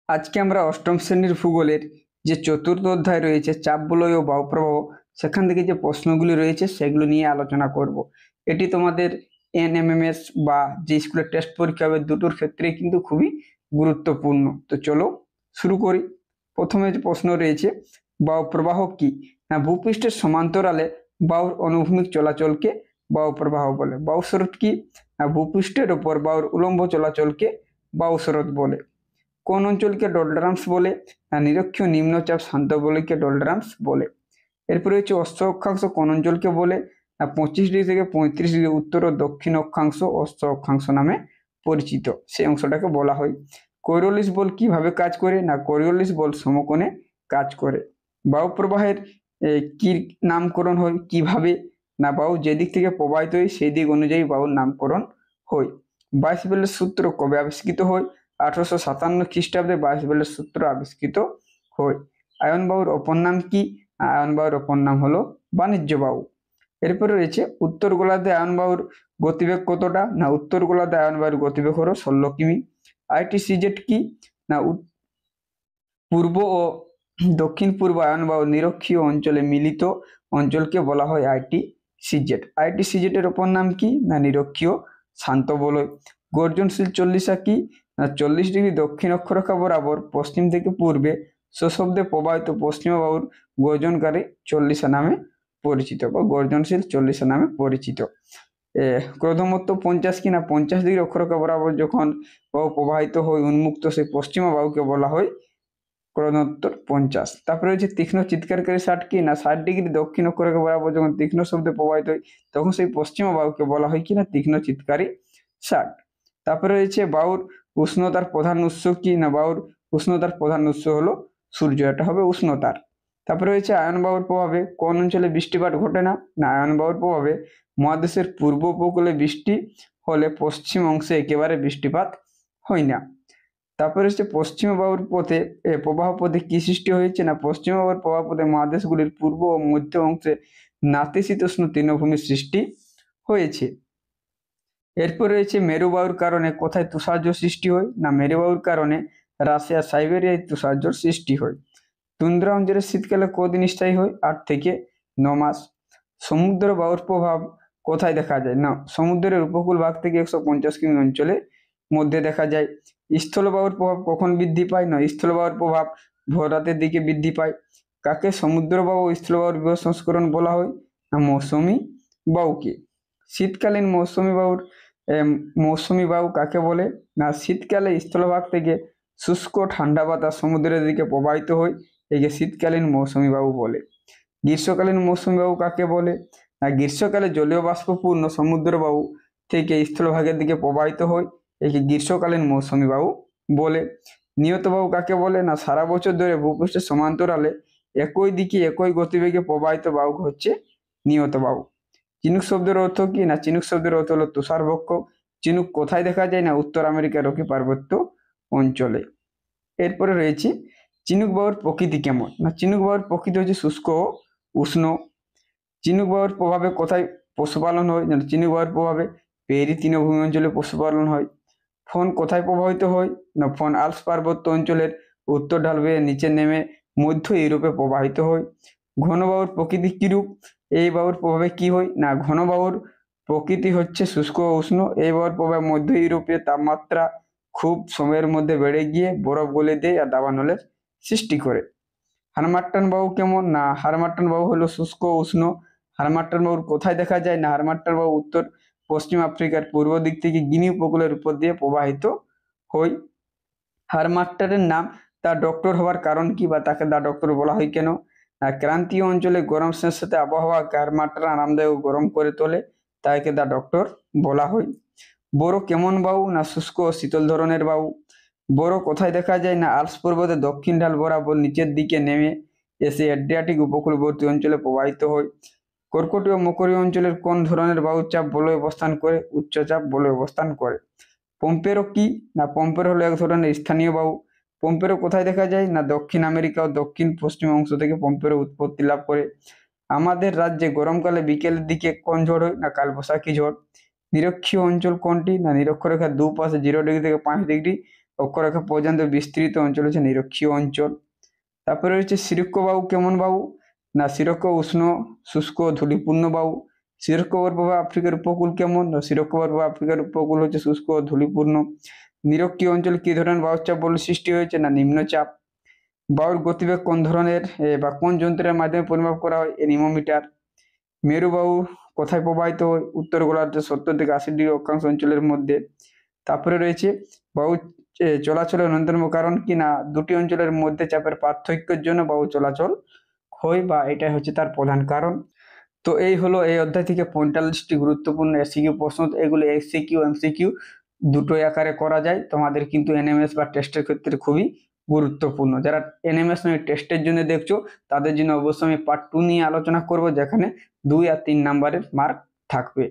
আজকে আমরা অষ্টম শ্রেণীর ভূগোলের যে চতুর্থ অধ্যায় রয়েছে চাপ বলয় ও বায়ুপ্রবাহ, সেখান থেকে যে প্রশ্নগুলি রয়েছে সেগুলো নিয়ে আলোচনা করব। এটি তোমাদের এনএমএমএস বা যে স্কুলের টেস্ট পরীক্ষা হবে দুটোর ক্ষেত্রে কিন্তু খুবই গুরুত্বপূর্ণ। তো চলো শুরু করি। প্রথমে যে প্রশ্ন রয়েছে, বায়ুপ্রবাহ কি? না, ভূপৃষ্ঠের সমান্তরালে বায়ুর অনুভূমিক চলাচলকে বায়ুপ্রবাহ বলে। বায়ুস্রোত কি? না, ভূপৃষ্ঠের ওপর বায়ুর উলম্ব চলাচলকে বায়ুস্রোত বলে। কোন অঞ্চলকে ডোল্ড্রামস বলে? না, নিরক্ষীয় নিম্নচাপ শান্ত বলয়কে ডোল্ড্রামস বলে। এরপরে হচ্ছে অস্ত অক্ষাংশ কোন অঞ্চলকে বলে? না, 25 ডিগ্রি থেকে 35 ডিগ্রি উত্তর ও দক্ষিণ অক্ষাংশ অস্ত অক্ষাংশ নামে পরিচিত, সেই অংশটাকে বলা হয়। কোরিওলিস বল কিভাবে কাজ করে? না, কোরিওলিস বল সমকোণে কাজ করে। বায়ু প্রবাহের কি নামকরণ হয় কিভাবে? না, বায়ু যেদিক থেকে প্রবাহিত হয় সেই দিক অনুযায়ী বায়ুর নামকরণ হয়। বাইসবেলের সূত্র কবে আবিষ্কৃত হয়? 1857 খ্রিস্টাব্দে বাইসবেলের সূত্র আবিষ্কৃত হয়। আয়ন বায়ুর অপর নাম কি? আয়ন বায়ুর অপর নাম হলো বাণিজ্য বায়ু। এরপরে রয়েছে উত্তর গোলার্ধে আয়ন বায়ুর গতিবেগ কতটা? না, উত্তর গোলার্ধে আয়ন বায়ুর গতিবেগ হলো 16 কিমি। আইটিসিজেড কি? না, পূর্ব ও দক্ষিণ পূর্ব আয়ন বায়ু নিরক্ষীয় অঞ্চলে মিলিত অঞ্চলকে বলা হয় আইটিসিজেড। আইটিসিজেড এর অপর নাম কি? না, নিরক্ষীয় শান্ত বলয়। গর্জনশীল চল্লিশা কি? না, 40 ডিগ্রি দক্ষিণ অক্ষরেখা বরাবর পশ্চিম থেকে পূর্বে সশব্দে প্রবাহিত পশ্চিমা বায়ুর গর্জনকারী চল্লিশা নামে পরিচিত বা গর্জনশীল চল্লিশা নামে পরিচিত। ক্রোধমত্ত 50 কি? না, 50 ডিগ্রি অক্ষরেখা বরাবর যখন বায়ু প্রবাহিত হয় উন্মুক্ত সেই পশ্চিমা বায়ুকে বলা হয় ক্রোধোত্তর 50। তারপরে হচ্ছে তীক্ষ্ণ চিৎকারকারী 60 কি? না, 60 ডিগ্রি দক্ষিণ অক্ষরেখা বরাবর যখন তীক্ষ্ণ শব্দে প্রবাহিত হয় তখন সেই পশ্চিমা বায়ুকে বলা হয় কি? না, তীক্ষ্ণ চিৎকারী 60। তারপরে রয়েছে বায়ুর উষ্ণতার প্রধান উৎস কি? না, বায়ুর উষ্ণতার প্রধান উৎস হলো সূর্য, এটা হবে উষ্ণতার। তারপরে রয়েছে আয়ন বায়ুর প্রভাবে কোন অঞ্চলে বৃষ্টিপাত ঘটে না? না, আয়ন বায়ুর প্রভাবে মহাদেশের পূর্ব উপকূলে বৃষ্টি হলে পশ্চিম অংশে একেবারে বৃষ্টিপাত হয় না। তারপরে হচ্ছে পশ্চিমা বায়ুর পথে প্রবাহ পথে কি সৃষ্টি হয়েছে? না, পশ্চিমা বায়ুর প্রবাহ পথে মহাদেশগুলির পূর্ব ও মধ্য অংশে নাতিশীতোষ্ণ তৃণভূমির সৃষ্টি হয়েছে। এরপর রয়েছে মেরু বায়ুর কারণে কোথায় তুষারঝড় সৃষ্টি হয়? না, মেরু বায়ুর কারণে রাশিয়া সাইবেরিয়ায় তুষারঝড় সৃষ্টি হয়। তুন্দ্রা অঞ্চলে শীতকালে কদিন স্থায়ী হয়? 8 থেকে 9 মাস। সমুদ্র বায়ুর প্রভাব কোথায় দেখা যায়? না, সমুদ্রের উপকূল ভাগ থেকে 150 কিমি অঞ্চলে মধ্যে দেখা যায়। স্থলবায়ুর প্রভাব কখন বৃদ্ধি পায়? না, স্থলবায়ুর প্রভাব ভোর রাতের দিকে বৃদ্ধি পায়। কাকে সমুদ্র বায়ু ও স্থলবায়ুর বৃহৎ সংস্করণ বলা হয়? না, মৌসুমী বায়ুকে। শীতকালীন মৌসুমী বায়ু কাকে বলে? না, শীতকালে স্থলভাগ থেকে শুষ্ক ঠান্ডা বাতাস সমুদ্রের দিকে প্রবাহিত হয়, একে শীতকালীন মৌসুমী বায়ু বলে। গ্রীষ্মকালীন মৌসুমী বায়ু কাকে বলে? না, গ্রীষ্মকালে জলীয় বাষ্পপূর্ণ সমুদ্র বায়ু থেকে স্থলভাগের দিকে প্রবাহিত হয়, একে গ্রীষ্মকালীন মৌসুমী বায়ু বলে। নিয়ত বায়ু কাকে বলে? না, সারা বছর ধরে ভূপৃষ্ঠের সমান্তরালে একই দিকে একই গতিবেগে প্রবাহিত বায়ু হচ্ছে নিয়ত বায়ু। চিনুক শব্দের অর্থ কি? না, চিনুক শব্দের অর্থ হলো তুষারবক্ষ। চিনুক কোথায় দেখা যায়? না, উত্তর আমেরিকার রকি পার্বত্য অঞ্চলে। এরপরে রয়েছে চিনুক বায়ুর প্রকৃতি কেমন? না, চিনুক বায়ুর প্রকৃতি হচ্ছে শুষ্ক ও উষ্ণ। চিনুক বায়ুর প্রভাবে কোথায় পশুপালন হয়? না, চিনুক বায়ুর প্রভাবে পেরি তৃণভূমি অঞ্চলে পশুপালন হয়। ফোন কোথায় প্রবাহিত হয়? না, ফোন আল্পস পার্বত্য অঞ্চলের উত্তর ঢাল বেয়ে নিচে নেমে মধ্য ইউরোপে প্রবাহিত হয়। ঘন বায়ুর প্রকৃতি কিরূপ? এই বায়ুর প্রভাবে কি হয়? না, ঘন বায়ুর প্রকৃতি হচ্ছে শুষ্ক ও উষ্ণ। এই বায়ুর প্রভাবে মধ্য ইউরোপে তাপমাত্রা খুব সময়ের মধ্যে বেড়ে গিয়ে বরফ গলে দেয় আর দাবানলের সৃষ্টি করে। হারমাট্টান বায়ু কেমন? না, হারমাট্টান বায়ু হলো শুষ্ক ও উষ্ণ। হারমাট্টান বায়ুর কোথায় দেখা যায়? না, হারমাট্টান বায়ু উত্তর পশ্চিম আফ্রিকার পূর্ব দিক থেকে গিনি উপকূলের উপর দিয়ে প্রবাহিত হয়। হারমাট্টারের নাম তার ডক্টর হওয়ার কারণ কি বা তাকে দা ডক্টর বলা হয় কেন? ক্রান্তীয় অঞ্চলে গরম স্যাঁতস্যাঁতে আবহাওয়াকে হারমাট্টার আরামদায়ক গরম করে তোলে, তাকে দা ডক্টর বলা হয়। বোরো কেমন বায়ু? না, শুষ্ক ও শীতল ধরনের বায়ু। বোরো কোথায় দেখা যায়? না, আল্পস পর্বতের দক্ষিণ ঢাল বরাবর নিচের দিকে নেমে এসে অ্যাড্রিয়াটিক উপকূলবর্তী অঞ্চলে প্রবাহিত হয়। কর্কট ও মকরীয় অঞ্চলের কোন ধরনের বায়ুর চাপ বলয় অবস্থান করে? উচ্চচাপ বলয় অবস্থান করে। পম্পেরো কি? না, পম্পেরো হলো এক ধরনের স্থানীয় বায়ু। পম্পেরো কোথায় দেখা যায়? না, দক্ষিণ আমেরিকা ও দক্ষিণ পশ্চিম অংশ থেকে পম্পেরো উৎপত্তি লাভ করে। আমাদের রাজ্যে গরমকালে বিকেলের দিকে কোন ঝড় হয়? না, কালবৈশাখী ঝড়। নিরক্ষীয় অঞ্চল কোনটি? না, নিরক্ষরেখার দুপাশে 0 ডিগ্রি থেকে 5 ডিগ্রি অক্ষরেখা পর্যন্ত বিস্তৃত অঞ্চল হচ্ছে নিরক্ষীয় অঞ্চল। তারপরে রয়েছে সিরক্ষ বায়ু কেমন বায়ু? না সিরক্ষ উষ্ণ শুষ্ক ধূলিপূর্ণ বায়ু। সিরক্ষ প্রবাহ আফ্রিকার উপকূল কেমন? না সিরক্ষ প্রবাহ আফ্রিকার উপকূল হচ্ছে শুষ্ক ও ধূলিপূর্ণ। নিরক্ষীয় অঞ্চল কি ধরনের বায়ুচাপ বলে সৃষ্টি হয়েছে? না নিম্নচাপ। বায়ুর গতিবেগ কোন ধরনের বা কোন যন্ত্রের মাধ্যমে পরিমাপ করা হয়? এনিমোমিটার। মেরু বায়ু কোথায় প্রবাহিত হয়? উত্তর গোলার্ধে 70 থেকে 80 ডিগ্রি অক্ষাংশ অঞ্চলের মধ্যে। তারপরে রয়েছে বায়ু চলাচলের অন্যতম কারণ কি? না দুটি অঞ্চলের মধ্যে চাপের পার্থক্যের জন্য বায়ু চলাচল হয়, বা এটাই হচ্ছে তার প্রধান কারণ। তো এই হলো এই অধ্যায় থেকে 45টি গুরুত্বপূর্ণ এসিকিউ প্রশ্ন। এগুলো এসিকিউ এমসিকিউ দুটোই আকারে করা যায়। তোমাদের কিন্তু এনএমএস বা টেস্টের ক্ষেত্রে খুবই গুরুত্বপূর্ণ। যারা এনএমএস নয় টেস্টের জন্য দেখছো তাদের জন্য অবশ্যই আমি পার্ট 2 নিয়ে আলোচনা করব, যেখানে 2 আর 3 নাম্বারের মার্ক থাকবে।